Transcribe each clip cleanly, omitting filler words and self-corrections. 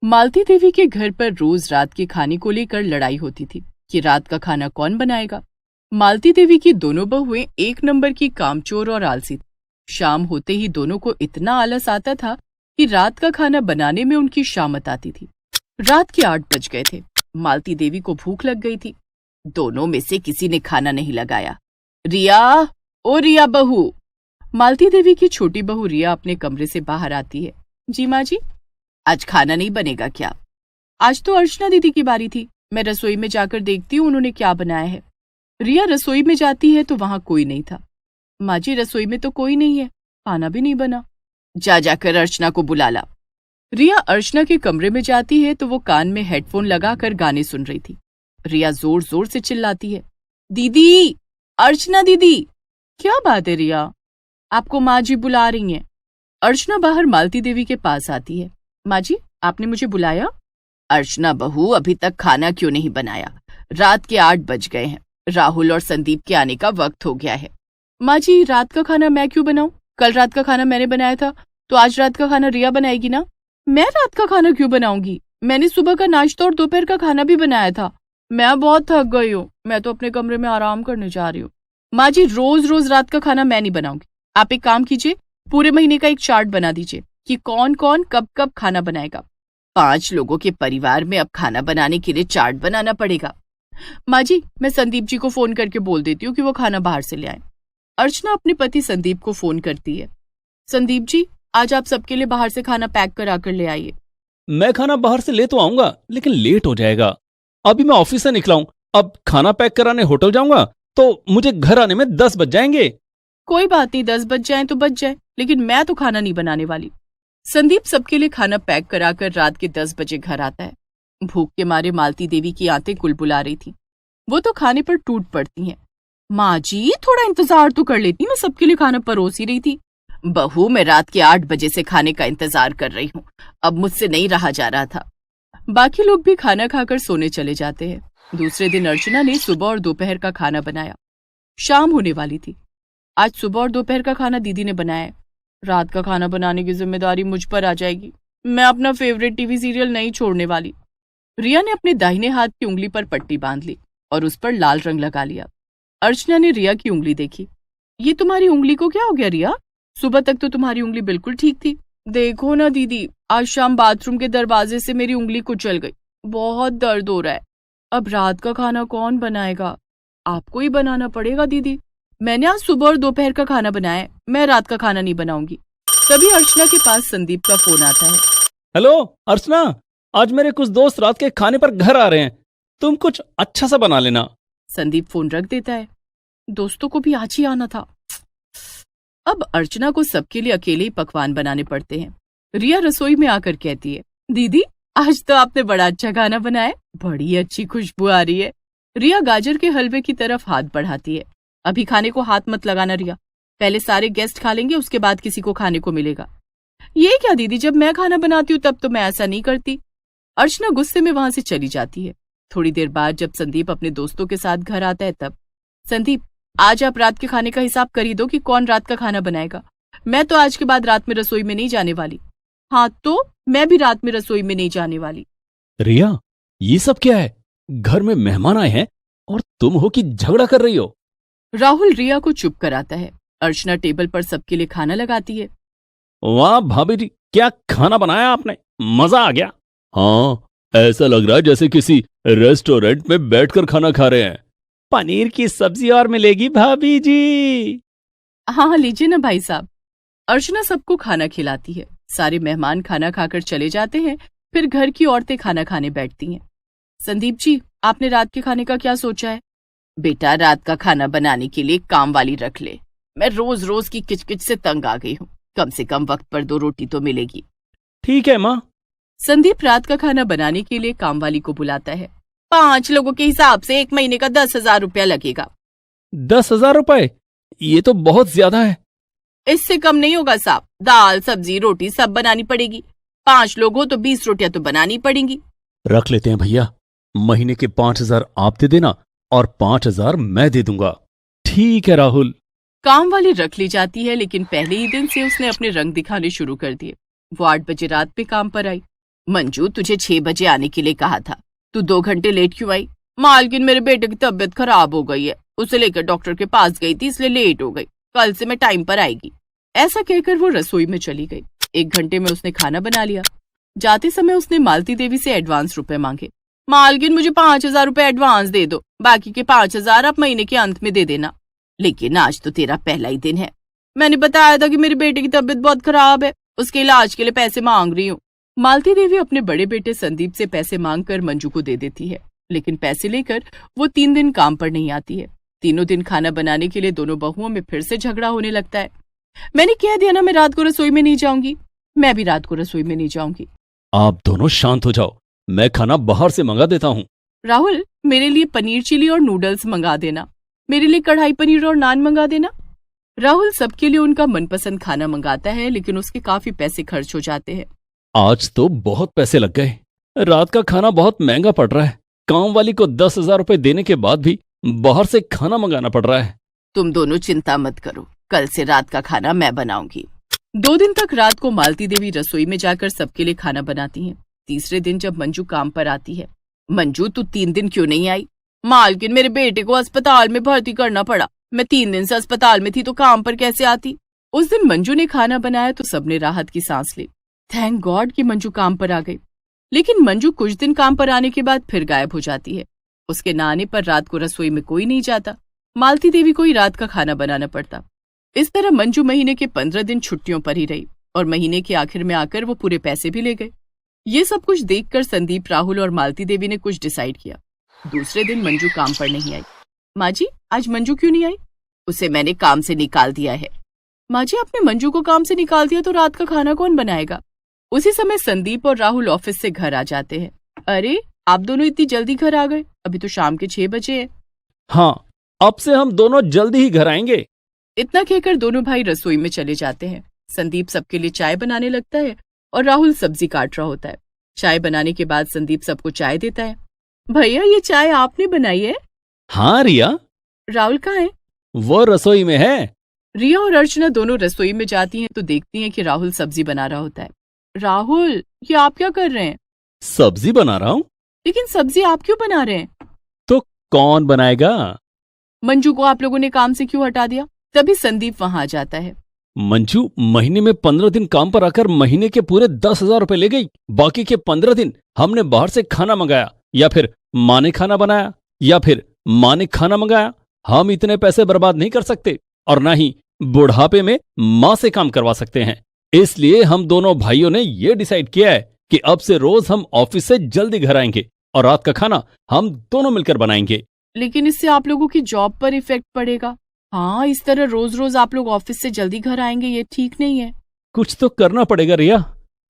मालती देवी के घर पर रोज रात के खाने को लेकर लड़ाई होती थी कि रात का खाना कौन बनाएगा। मालती देवी की दोनों बहुएं एक नंबर की कामचोर और आलसी थी। शाम होते ही दोनों को इतना आलस आता था कि रात का खाना बनाने में उनकी शामत आती थी। रात के 8 बज गए थे। मालती देवी को भूख लग गई थी। दोनों में से किसी ने खाना नहीं लगाया। रिया, ओ रिया बहू। मालती देवी की छोटी बहू रिया अपने कमरे से बाहर आती है। जी माँ जी। आज खाना नहीं बनेगा क्या? आज तो अर्चना दीदी की बारी थी, मैं रसोई में जाकर देखती हूँ उन्होंने क्या बनाया है। रिया रसोई में जाती है तो वहां कोई नहीं था। माँ जी, रसोई में तो कोई नहीं है, खाना भी नहीं बना। जाकर अर्चना को बुला ला। रिया अर्चना के कमरे में जाती है तो वो कान में हेडफोन लगाकर गाने सुन रही थी। रिया जोर जोर से चिल्लाती है, दीदी, अर्चना दीदी। क्या बात है रिया, आपको माँ जी बुला रही हैं। अर्चना बाहर मालती देवी के पास आती है। माँ जी, आपने मुझे बुलाया? अर्चना बहू, अभी तक खाना क्यों नहीं बनाया? रात के 8 बज गए हैं। राहुल और संदीप के आने का वक्त हो गया है। माँ जी, रात का खाना मैं क्यों बनाऊं? कल रात का खाना मैंने बनाया था, तो आज रात का खाना रिया बनाएगी ना। मैं रात का खाना क्यों बनाऊंगी? मैंने सुबह का नाश्ता और दोपहर का खाना भी बनाया था। मैं बहुत थक गई हूँ, मैं तो अपने कमरे में आराम करने जा रही हूँ। माँ जी, रोज रोज रात का खाना मैं नहीं बनाऊंगी। आप एक काम कीजिए, पूरे महीने का एक चार्ट बना दीजिए कि कौन कौन कब कब खाना बनाएगा। 5 लोगों के परिवार में अब खाना बनाने के लिए चार्ट बनाना पड़ेगा। माँ जी, मैं संदीप जी को फोन करके बोल देती हूँ कि वो खाना बाहर से ले आए। अर्चना अपने पति संदीप को फोन करती है। संदीप जी, आज आप सबके लिए बाहर से खाना पैक करा कर ले आइए। मैं खाना बाहर से ले तो आऊंगा, लेकिन लेट हो जाएगा। अभी मैं ऑफिस से निकला हूं, अब खाना पैक कराने होटल जाऊंगा तो मुझे घर आने में 10 बज जाएंगे। कोई बात नहीं, 10 बज जाए तो बज जाए, लेकिन मैं तो खाना नहीं बनाने वाली। संदीप सबके लिए खाना पैक कराकर रात के 10 बजे घर आता है। भूख के मारे मालती देवी की आंतें कुलबुला रही थी। वो तो खाने पर टूट पड़ती हैं। माँ जी, थोड़ा इंतजार तो कर लेती, मैं सबके लिए खाना परोस ही रही थी। बहू, मैं रात के 8 बजे से खाने का इंतजार कर रही हूँ, अब मुझसे नहीं रहा जा रहा था। बाकी लोग भी खाना खाकर सोने चले जाते हैं। दूसरे दिन अर्चना ने सुबह और दोपहर का खाना बनाया। शाम होने वाली थी। आज सुबह और दोपहर का खाना दीदी ने बनाया है। रात का खाना बनाने की जिम्मेदारी मुझ पर आ जाएगी। मैं अपना फेवरेट टीवी सीरियल नहीं छोड़ने वाली। रिया ने अपने दाहिने हाथ की उंगली पर पट्टी बांध ली और उस पर लाल रंग लगा लिया। अर्चना ने रिया की उंगली देखी। ये तुम्हारी उंगली को क्या हो गया रिया? सुबह तक तो तुम्हारी उंगली बिल्कुल ठीक थी। देखो ना दीदी, आज शाम बाथरूम के दरवाजे से मेरी उंगली कुचल गई, बहुत दर्द हो रहा है। अब रात का खाना कौन बनाएगा? आपको ही बनाना पड़ेगा दीदी। मैंने आज सुबह और दोपहर का खाना बनाया है, मैं रात का खाना नहीं बनाऊंगी। तभी अर्चना के पास संदीप का फोन आता है। हेलो अर्चना, आज मेरे कुछ दोस्त रात के खाने पर घर आ रहे हैं, तुम कुछ अच्छा सा बना लेना। संदीप फोन रख देता है। दोस्तों को भी आज ही आना था। अब अर्चना को सबके लिए अकेले ही पकवान बनाने पड़ते हैं। रिया रसोई में आकर कहती है, दीदी, आज तो आपने बड़ा अच्छा खाना बनाया, बड़ी अच्छी खुशबू आ रही है। रिया गाजर के हलवे की तरफ हाथ बढ़ाती है। अभी खाने को हाथ मत लगाना रिया, पहले सारे गेस्ट खा लेंगे, उसके बाद किसी को खाने को मिलेगा। ये क्या दीदी, जब मैं खाना बनाती हूँ तब तो मैं ऐसा नहीं करती। अर्चना गुस्से में वहां से चली जाती है। थोड़ी देर बाद जब संदीप अपने दोस्तों के साथ घर आता है तब, संदीप, आज आप रात के खाने का हिसाब कर ही दो कि कौन रात का खाना बनाएगा। मैं तो आज के बाद रात में रसोई में नहीं जाने वाली। हाँ, तो मैं भी रात में रसोई में नहीं जाने वाली। रिया, ये सब क्या है? घर में मेहमान आए हैं और तुम हो कि झगड़ा कर रही हो? राहुल रिया को चुप कराता है। अर्चना टेबल पर सबके लिए खाना लगाती है। वाह भाभी जी, क्या खाना बनाया आपने, मजा आ गया। हाँ, ऐसा लग रहा है जैसे किसी रेस्टोरेंट में बैठकर खाना खा रहे हैं। पनीर की सब्जी और मिलेगी भाभी जी। हाँ लीजिए ना भाई साहब। अर्चना सबको खाना खिलाती है। सारे मेहमान खाना खाकर चले जाते हैं। फिर घर की औरतें खाना खाने बैठती हैं। संदीप जी, आपने रात के खाने का क्या सोचा है? बेटा, रात का खाना बनाने के लिए काम वाली रख ले। मैं रोज रोज की किचकिच से तंग आ गई हूँ, कम से कम वक्त पर 2 रोटी तो मिलेगी। ठीक है माँ। संदीप रात का खाना बनाने के लिए काम वाली को बुलाता है। 5 लोगों के हिसाब से 1 महीने का 10,000 रुपया लगेगा। 10,000 रुपए? ये तो बहुत ज्यादा है। इससे कम नहीं होगा साहब, दाल सब्जी रोटी सब बनानी पड़ेगी। 5 लोग हो तो 20 रोटियां तो बनानी पड़ेंगी। रख लेते हैं भैया, महीने के 5,000 आप दे देना और 5,000 मैं दे दूंगा। ठीक है राहुल। काम वाली रख ली जाती है, लेकिन पहले ही दिन से उसने अपने रंग दिखाने शुरू कर दिए। वो 8 बजे रात पे काम पर आई। मंजू, तुझे 6 बजे आने के लिए कहा था, तू 2 घंटे लेट क्यों आई? मालकिन, मेरे बेटे की तबीयत खराब हो गई है, उसे लेकर डॉक्टर के पास गई थी, इसलिए लेट हो गई, कल से मैं टाइम पर आएगी। ऐसा कहकर वो रसोई में चली गई। 1 घंटे में उसने खाना बना लिया। जाते समय उसने मालती देवी से एडवांस रुपए मांगे। मालकिन, मुझे 5,000 रुपए एडवांस दे दो, बाकी के 5,000 आप महीने के अंत में दे देना। लेकिन आज तो तेरा पहला ही दिन है, मैंने बताया था कि मेरे बेटे की तबीयत बहुत खराब है, उसके इलाज के लिए पैसे मांग रही हूँ। मालती देवी अपने बड़े बेटे संदीप से पैसे मांगकर मंजू को दे देती है, लेकिन पैसे लेकर वो 3 दिन काम पर नहीं आती है। तीनों दिन खाना बनाने के लिए दोनों बहुओं में फिर से झगड़ा होने लगता है। मैंने कह दिया ना, मैं रात को रसोई में नहीं जाऊंगी, मैं भी रात को रसोई में नहीं जाऊंगी। आप दोनों शांत हो जाओ, मैं खाना बाहर से मंगा देता हूँ। राहुल, मेरे लिए पनीर चिली और नूडल्स मंगा देना, मेरे लिए कढ़ाई पनीर और नान मंगा देना। राहुल सबके लिए उनका मनपसंद खाना मंगाता है, लेकिन उसके काफी पैसे खर्च हो जाते हैं। आज तो बहुत पैसे लग गए, रात का खाना बहुत महंगा पड़ रहा है। काम वाली को 10,000 रुपए देने के बाद भी बाहर से खाना मंगाना पड़ रहा है। तुम दोनों चिंता मत करो, कल से रात का खाना मैं बनाऊंगी। 2 दिन तक रात को मालती देवी रसोई में जाकर सबके लिए खाना बनाती हैं। तीसरे दिन जब मंजू काम पर आती है, मंजू, तू 3 दिन क्यों नहीं आई? मालकिन, मेरे बेटे को अस्पताल में भर्ती करना पड़ा, मैं 3 दिन से अस्पताल में थी, तो काम पर कैसे आती? उस दिन मंजू ने खाना बनाया तो सबने राहत की सांस ली। थैंक गॉड कि मंजू काम पर आ गई। लेकिन मंजू कुछ दिन काम पर आने के बाद फिर गायब हो जाती है। उसके न आने पर रात को रसोई में कोई नहीं जाता, मालती देवी को ही रात का खाना बनाना पड़ता। इस तरह मंजू महीने के 15 दिन छुट्टियों पर ही रही और महीने के आखिर में आकर वो पूरे पैसे भी ले गए। ये सब कुछ देखकर संदीप, राहुल और मालती देवी ने कुछ डिसाइड किया। दूसरे दिन मंजू काम पर नहीं आई। माँ जी, आज मंजू क्यों नहीं आई? उसे मैंने काम से निकाल दिया है। माँ जी, आपने मंजू को काम से निकाल दिया तो रात का खाना कौन बनाएगा? उसी समय संदीप और राहुल ऑफिस से घर आ जाते हैं। अरे, आप दोनों इतनी जल्दी घर आ गए, अभी तो शाम के 6 बजे है। हाँ, अब से हम दोनों जल्दी ही घर आएंगे। इतना कहकर दोनों भाई रसोई में चले जाते हैं। संदीप सबके लिए चाय बनाने लगता है और राहुल सब्जी काट रहा होता है। चाय बनाने के बाद संदीप सबको चाय देता है। भैया, ये चाय आपने बनाई है? हाँ रिया। राहुल कहाँ है? वो रसोई में है। रिया और अर्चना दोनों रसोई में जाती हैं तो देखती हैं कि राहुल सब्जी बना रहा होता है। राहुल, ये आप क्या कर रहे हैं? सब्जी बना रहा हूँ। लेकिन सब्जी आप क्यों बना रहे हैं? तो कौन बनाएगा? मंजू को आप लोगों ने काम से क्यों हटा दिया? तभी संदीप वहां आ जाता है। मंजू महीने में 15 दिन काम पर आकर महीने के पूरे 10,000 रुपए ले गई। बाकी के 15 दिन हमने बाहर से खाना मंगाया, या फिर माँ ने खाना बनाया, या फिर माँ ने खाना मंगाया। हम इतने पैसे बर्बाद नहीं कर सकते और ना ही बुढ़ापे में माँ से काम करवा सकते हैं। इसलिए हम दोनों भाइयों ने ये डिसाइड किया है कि अब से रोज हम ऑफिस से जल्दी घर आएंगे और रात का खाना हम दोनों मिलकर बनाएंगे। लेकिन इससे आप लोगों की जॉब पर इफेक्ट पड़ेगा। हाँ, इस तरह रोज रोज आप लोग ऑफिस से जल्दी घर आएंगे, ये ठीक नहीं है। कुछ तो करना पड़ेगा रिया,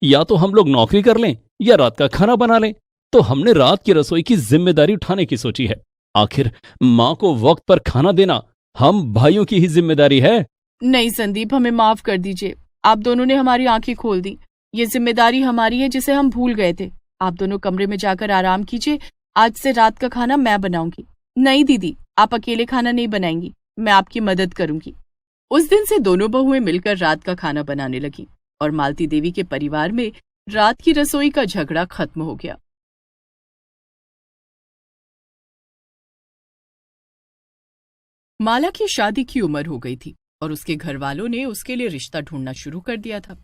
या तो हम लोग नौकरी कर लें या रात का खाना बना लें। तो हमने रात की रसोई की जिम्मेदारी उठाने की सोची है। आखिर माँ को वक्त पर खाना देना हम भाइयों की ही जिम्मेदारी है। नहीं संदीप, हमें माफ कर दीजिए, आप दोनों ने हमारी आंखें खोल दी। ये जिम्मेदारी हमारी है जिसे हम भूल गए थे। आप दोनों कमरे में जाकर आराम कीजिए, आज से रात का खाना मैं बनाऊंगी। नहीं दीदी, आप अकेले खाना नहीं बनाएंगी, मैं आपकी मदद करूंगी। उस दिन से दोनों बहुएं मिलकर रात का खाना बनाने लगी और मालती देवी के परिवार में रात की रसोई का झगड़ा खत्म हो गया। माला की शादी की उम्र हो गई थी और उसके घर वालों ने उसके लिए रिश्ता ढूंढना शुरू कर दिया था।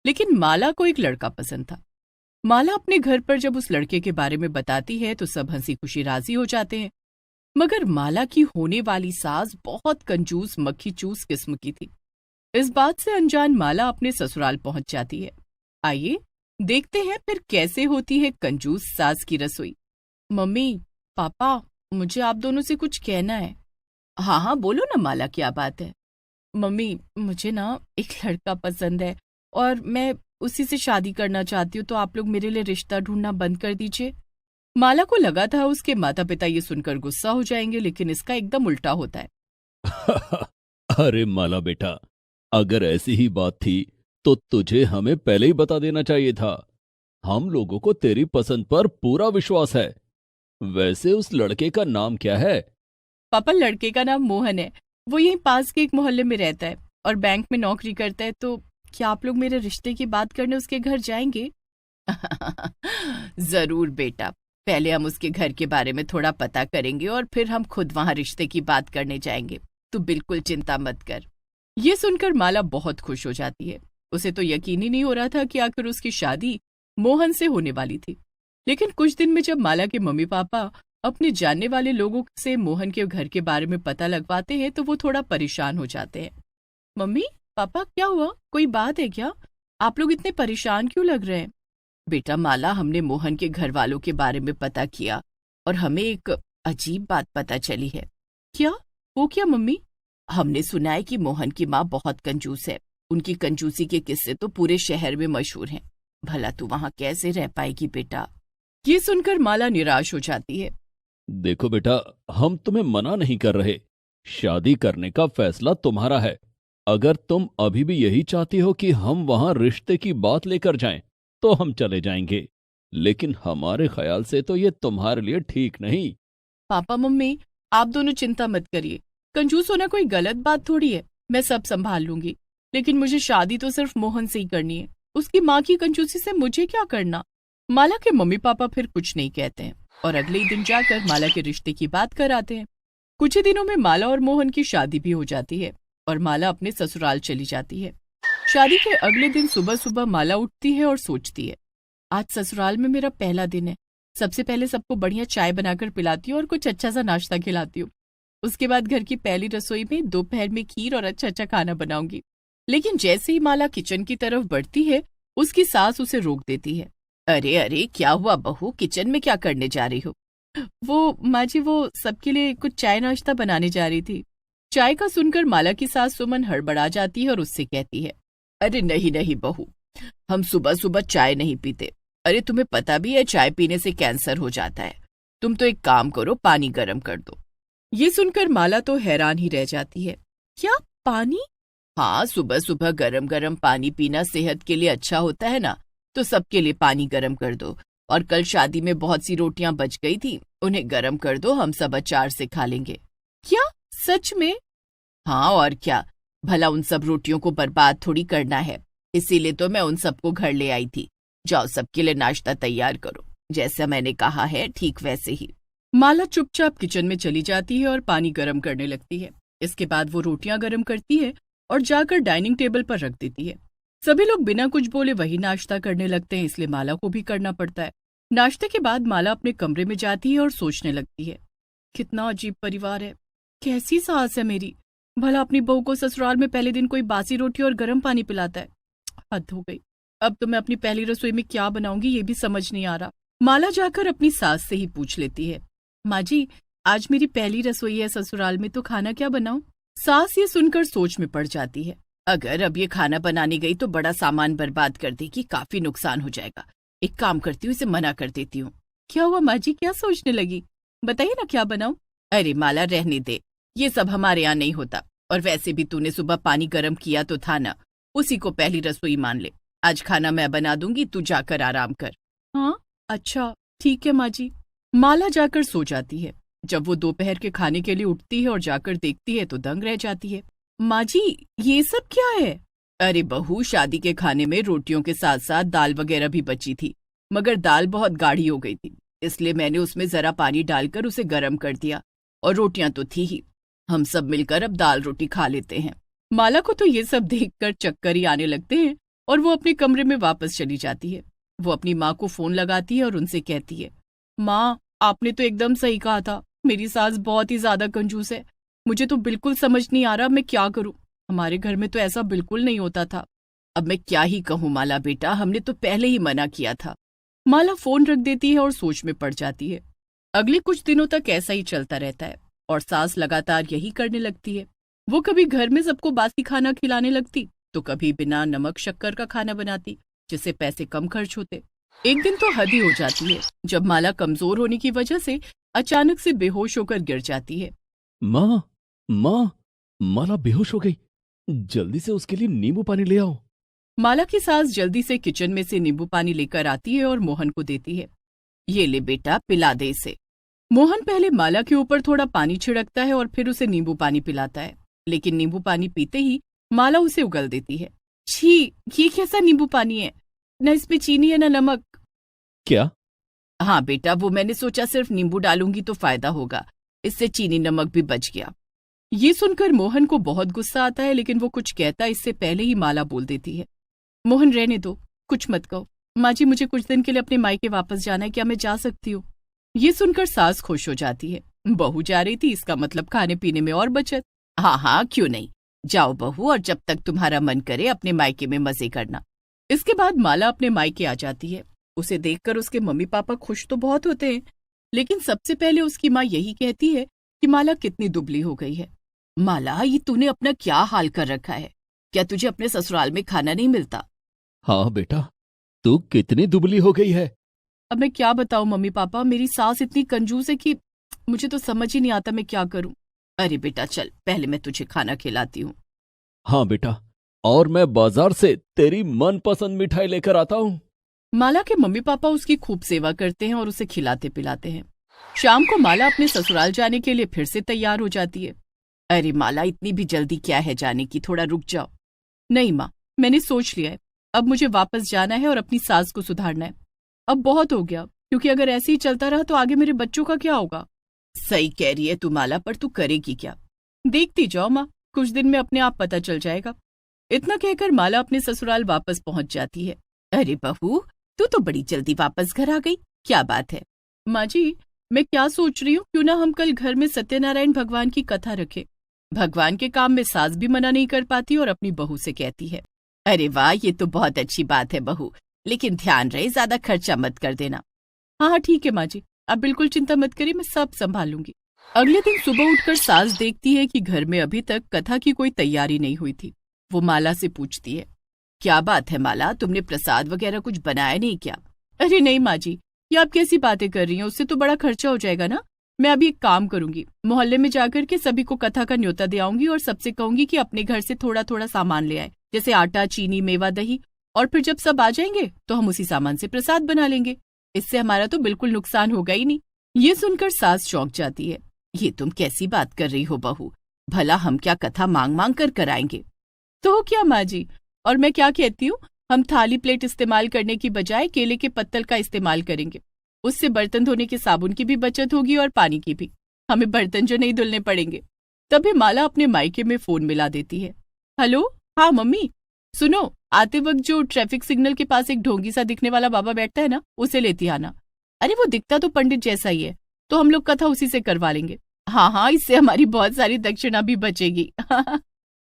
लेकिन माला को एक लड़का पसंद था। माला अपने घर पर जब उस लड़के के बारे में बताती है तो सब हंसी खुशी राजी हो जाते हैं। मगर माला की होने वाली सास बहुत कंजूस मक्खी चूस किस्म की थी। इस बात से अनजान माला अपने ससुराल पहुंच जाती है। आइए देखते हैं फिर कैसे होती है कंजूस सास की रसोई। मम्मी, पापा, मुझे आप दोनों से कुछ कहना है। हाँ हाँ, बोलो ना माला, क्या बात है? मम्मी, मुझे ना एक लड़का पसंद है और मैं उसी से शादी करना चाहती हूँ, तो आप लोग मेरे लिए रिश्ता ढूंढना बंद कर दीजिए। माला को लगा था उसके माता पिता ये सुनकर गुस्सा हो जाएंगे, लेकिन इसका एकदम उल्टा होता है। अरे माला बेटा, अगर ऐसी ही बात थी तो तुझे हमें पहले ही बता देना चाहिए था। हम लोगों को तेरी पसंद पर पूरा विश्वास है। वैसे उस लड़के का नाम क्या है? पापा, लड़के का नाम मोहन है। वो यहीं पास के एक मोहल्ले में रहता है और बैंक में नौकरी करता है। तो क्या आप लोग मेरे रिश्ते की बात करने उसके घर जाएंगे? जरूर बेटा, पहले हम उसके घर के बारे में थोड़ा पता करेंगे और फिर हम खुद वहां रिश्ते की बात करने जाएंगे। तू बिल्कुल चिंता मत कर। ये सुनकर माला बहुत खुश हो जाती है। उसे तो यकीन ही नहीं हो रहा था कि आखिर उसकी शादी मोहन से होने वाली थी। लेकिन कुछ दिन में जब माला के मम्मी पापा अपने जानने वाले लोगों से मोहन के घर के बारे में पता लगवाते हैं तो वो थोड़ा परेशान हो जाते हैं। मम्मी पापा, क्या हुआ? कोई बात है क्या? आप लोग इतने परेशान क्यों लग रहे हैं? बेटा माला, हमने मोहन के घर वालों के बारे में पता किया और हमें एक अजीब बात पता चली है। क्या? वो क्या मम्मी? हमने सुना है कि मोहन की माँ बहुत कंजूस है। उनकी कंजूसी के किस्से तो पूरे शहर में मशहूर हैं। भला तू वहां कैसे रह पाएगी बेटा? ये सुनकर माला निराश हो जाती है। देखो बेटा, हम तुम्हें मना नहीं कर रहे। शादी करने का फैसला तुम्हारा है। अगर तुम अभी भी यही चाहती हो कि हम वहां रिश्ते की बात लेकर जाएं, तो हम चले जाएंगे। लेकिन हमारे ख्याल से तो ये तुम्हारे लिए ठीक नहीं। पापा मम्मी, आप दोनों चिंता मत करिए। कंजूस होना कोई गलत बात थोड़ी है। मैं सब संभाल लूंगी। लेकिन मुझे शादी तो सिर्फ मोहन से ही करनी है। उसकी माँ की कंजूसी से मुझे क्या करना? माला के मम्मी पापा फिर कुछ नहीं कहते हैं और अगले ही दिन जाकर माला के रिश्ते की बात कराते हैं। कुछ ही दिनों में माला और मोहन की शादी भी हो जाती है और माला अपने ससुराल चली जाती है। शादी के अगले दिन सुबह सुबह माला उठती है और सोचती है, आज ससुराल में मेरा पहला दिन है। सबसे पहले सबको बढ़िया चाय बनाकर पिलाती हूँ और कुछ अच्छा सा नाश्ता खिलाती हूँ। उसके बाद घर की पहली रसोई में दोपहर में खीर और अच्छा अच्छा खाना बनाऊंगी। लेकिन जैसे ही माला किचन की तरफ बढ़ती है, उसकी सास उसे रोक देती है। अरे अरे, क्या हुआ बहू? किचन में क्या करने जा रही हो? वो माँ जी, वो सबके लिए कुछ चाय नाश्ता बनाने जा रही थी। चाय का सुनकर माला की सास सुमन हड़बड़ा जाती है और उससे कहती है, अरे नहीं नहीं बहू, हम सुबह सुबह चाय नहीं पीते। अरे तुम्हें पता भी है चाय पीने से कैंसर हो जाता है। तुम तो एक काम करो, पानी गर्म कर दो। ये सुनकर माला तो हैरान ही रह जाती है। क्या पानी? हाँ, सुबह सुबह गरम गरम पानी पीना सेहत के लिए अच्छा होता है ना। तो सबके लिए पानी गरम कर दो। और कल शादी में बहुत सी रोटियां बच गई थी, उन्हें गरम कर दो, हम सब अचार से खा लेंगे। क्या सच में? हाँ और क्या। भला उन सब रोटियों को बर्बाद थोड़ी करना है, इसीलिए तो मैं उन सबको घर ले आई थी। जाओ सबके लिए नाश्ता तैयार करो, जैसा मैंने कहा है ठीक वैसे ही। माला चुपचाप किचन में चली जाती है और पानी गर्म करने लगती है। इसके बाद वो रोटियां गर्म करती है और जाकर डाइनिंग टेबल पर रख देती है। सभी लोग बिना कुछ बोले वही नाश्ता करने लगते हैं, इसलिए माला को भी करना पड़ता है। नाश्ते के बाद माला अपने कमरे में जाती है और सोचने लगती है, कितना अजीब परिवार है, कैसी सास है मेरी। भला अपनी बहू को ससुराल में पहले दिन कोई बासी रोटी और गर्म पानी पिलाता है। हद हो गई। अब तो मैं अपनी पहली रसोई में क्या बनाऊंगी ये भी समझ नहीं आ रहा। माला जाकर अपनी सास से ही पूछ लेती है, माँ जी, आज मेरी पहली रसोई है ससुराल में, तो खाना क्या बनाऊं? सास ये सुनकर सोच में पड़ जाती है। अगर अब ये खाना बनाने गई तो बड़ा सामान बर्बाद कर देगी, काफी नुकसान हो जाएगा। एक काम करती हूँ, इसे मना कर देती हूँ। क्या हुआ माँ जी, क्या सोचने लगी? बताइए ना क्या बनाऊं? अरे माला, रहने दे, ये सब हमारे यहाँ नहीं होता। और वैसे भी तूने सुबह पानी गर्म किया तो था ना, उसी को पहली रसोई मान ले। आज खाना मैं बना दूंगी, तू जाकर आराम कर। हाँ अच्छा ठीक है माँ जी। माला जाकर सो जाती है। जब वो दोपहर के खाने के लिए उठती है और जाकर देखती है तो दंग रह जाती है। माँ जी, ये सब क्या है? अरे बहू, शादी के खाने में रोटियों के साथ साथ दाल वगैरह भी बची थी, मगर दाल बहुत गाढ़ी हो गई थी, इसलिए मैंने उसमें जरा पानी डालकर उसे गर्म कर दिया। और रोटियां तो थी ही, हम सब मिलकर अब दाल रोटी खा लेते हैं। माला को तो ये सब देखकर चक्कर ही आने लगते हैं और वो अपने कमरे में वापस चली जाती है। वो अपनी माँ को फोन लगाती है और उनसे कहती है, माँ, आपने तो एकदम सही कहा था, मेरी सास बहुत ही ज्यादा कंजूस है। मुझे तो बिल्कुल समझ नहीं आ रहा मैं क्या करूं। हमारे घर में तो ऐसा बिल्कुल नहीं होता था। अब मैं क्या ही कहूं माला बेटा, हमने तो पहले ही मना किया था। माला फोन रख देती है और सोच में पड़ जाती है। अगले कुछ दिनों तक ऐसा ही चलता रहता है और सास लगातार यही करने लगती है। वो कभी घर में सबको बासी खाना खिलाने लगती, तो कभी बिना नमक शक्कर का खाना बनाती, जिससे पैसे कम खर्च होते। एक दिन तो हद ही हो जाती है जब माला कमजोर होने की वजह से अचानक से बेहोश होकर गिर जाती है। माँ, माँ, माला बेहोश हो गई। जल्दी से उसके लिए नींबू पानी ले आओ। माला की सास जल्दी से किचन में से नींबू पानी लेकर आती है और मोहन को देती है। ये ले बेटा, पिला दे इसे। मोहन पहले माला के ऊपर थोड़ा पानी छिड़कता है और फिर उसे नींबू पानी पिलाता है, लेकिन नींबू पानी पीते ही माला उसे उगल देती है। छी, ये कैसा नींबू पानी है? न इसमें चीनी है न नमक, क्या? हाँ बेटा, वो मैंने सोचा सिर्फ नींबू डालूंगी तो फायदा होगा, इससे चीनी नमक भी बच गया। ये सुनकर मोहन को बहुत गुस्सा आता है, लेकिन वो कुछ कहता इससे पहले ही माला बोल देती है, मोहन रहने दो, कुछ मत कहो। माँ जी, मुझे कुछ दिन के लिए अपने मायके वापस जाना है, क्या मैं जा सकती हूँ? ये सुनकर सास खुश हो जाती है, बहू जा रही थी, इसका मतलब खाने पीने में और बचत। हाँ हाँ, क्यों नहीं, जाओ बहू, और जब तक तुम्हारा मन करे अपने मायके में मजे करना। इसके बाद माला अपने मायके आ जाती है। उसे देखकर उसके मम्मी पापा खुश तो बहुत होते हैं, लेकिन सबसे पहले उसकी माँ यही कहती है कि माला कितनी दुबली हो गई है। माला, ये तूने अपना क्या हाल कर रखा है? क्या तुझे अपने ससुराल में खाना नहीं मिलता? हाँ बेटा, तू कितनी दुबली हो गई है। अब मैं क्या बताऊं मम्मी पापा, मेरी सास इतनी कंजूस है कि मुझे तो समझ ही नहीं आता मैं क्या करूं। अरे बेटा चल, पहले मैं तुझे खाना खिलाती हूँ। हाँ बेटा, और मैं बाजार से तेरी मनपसंद मिठाई लेकर आता हूँ। माला के मम्मी पापा उसकी खूब सेवा करते हैं और उसे खिलाते पिलाते हैं। शाम को माला अपने ससुराल जाने के लिए फिर से तैयार हो जाती है। अरे माला, इतनी भी जल्दी क्या है जाने की, थोड़ा रुक जाओ। नहीं माँ, मैंने सोच लिया है, अब मुझे वापस जाना है और अपनी सास को सुधारना है। अब बहुत हो गया, क्योंकि अगर ऐसे ही चलता रहा तो आगे मेरे बच्चों का क्या होगा? सही कह रही है तू माला, पर तू करेगी क्या? देखती जाओ माँ, कुछ दिन में अपने आप पता चल जाएगा। इतना कहकर माला अपने ससुराल वापस पहुंच जाती है। अरे बहू, तू तो बड़ी जल्दी वापस घर आ गई, क्या बात है? माँ जी, मैं क्या सोच रही हूँ, क्यों ना हम कल घर में सत्यनारायण भगवान की कथा रखें। भगवान के काम में सास भी मना नहीं कर पाती और अपनी बहू से कहती है, अरे वाह, ये तो बहुत अच्छी बात है बहू, लेकिन ध्यान रहे ज्यादा खर्चा मत कर देना। हाँ हाँ ठीक है माँ जी, आप बिल्कुल चिंता मत करिए, मैं सब संभाल लूंगी। अगले दिन सुबह उठकर सास देखती है कि घर में अभी तक कथा की कोई तैयारी नहीं हुई थी। वो माला से पूछती है, क्या बात है माला, तुमने प्रसाद वगैरह कुछ बनाया नहीं क्या? अरे नहीं माँ जी, ये आप कैसी बातें कर रही हैं, उससे तो बड़ा खर्चा हो जाएगा ना। मैं अभी एक काम करूंगी, मोहल्ले में जाकर के सभी को कथा का न्योता दे आऊंगी और सबसे कहूंगी कि अपने घर से थोड़ा थोड़ा सामान ले आए, जैसे आटा, चीनी, मेवा, दही, और फिर जब सब आ जाएंगे तो हम उसी सामान से प्रसाद बना लेंगे। इससे हमारा तो बिल्कुल नुकसान होगा ही नहीं। ये सुनकर सास चौंक जाती है, ये तुम कैसी बात कर रही हो बहू, भला हम क्या कथा मांग मांग कर कराएंगे? तो क्या माँ जी, और मैं क्या कहती हूँ, हम थाली प्लेट इस्तेमाल करने की बजाय केले के पत्तल का इस्तेमाल करेंगे। उससे बर्तन धोने के साबुन की भी बचत होगी और पानी की भी, हमें बर्तन जो नहीं धुलने पड़ेंगे। तभी माला अपने मायके में फोन मिला देती है। हेलो, हाँ मम्मी, सुनो, आते वक्त जो ट्रैफिक सिग्नल के पास एक ढोंगी सा दिखने वाला बाबा बैठता है ना, उसे लेती आना। अरे वो दिखता तो पंडित जैसा ही है, तो हम लोग कथा उसी से करवा लेंगे। हाँ हाँ, इससे हमारी बहुत सारी दक्षिणा भी बचेगी।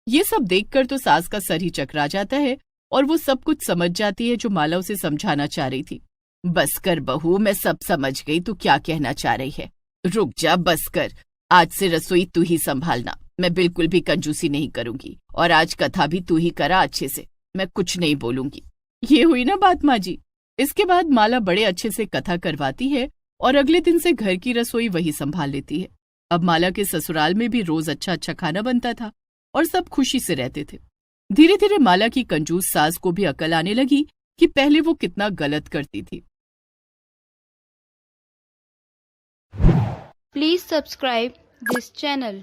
ये सब देखकर तो सास का सर ही चकरा जाता है और वो सब कुछ समझ जाती है जो माला उसे समझाना चाह रही थी। बस कर बहू, मैं सब समझ गई तू क्या कहना चाह रही है। रुक जा, बस कर, आज से रसोई तू ही संभालना, मैं बिल्कुल भी कंजूसी नहीं करूंगी, और आज कथा भी तू ही करा अच्छे से, मैं कुछ नहीं बोलूंगी। ये हुई ना बात माँ जी। इसके बाद माला बड़े अच्छे से कथा करवाती है और अगले दिन से घर की रसोई वही संभाल लेती है। अब माला के ससुराल में भी रोज अच्छा अच्छा खाना बनता था और सब खुशी से रहते थे। धीरे धीरे माला की कंजूस सास को भी अकल आने लगी कि पहले वो कितना गलत करती थी। Please subscribe this channel.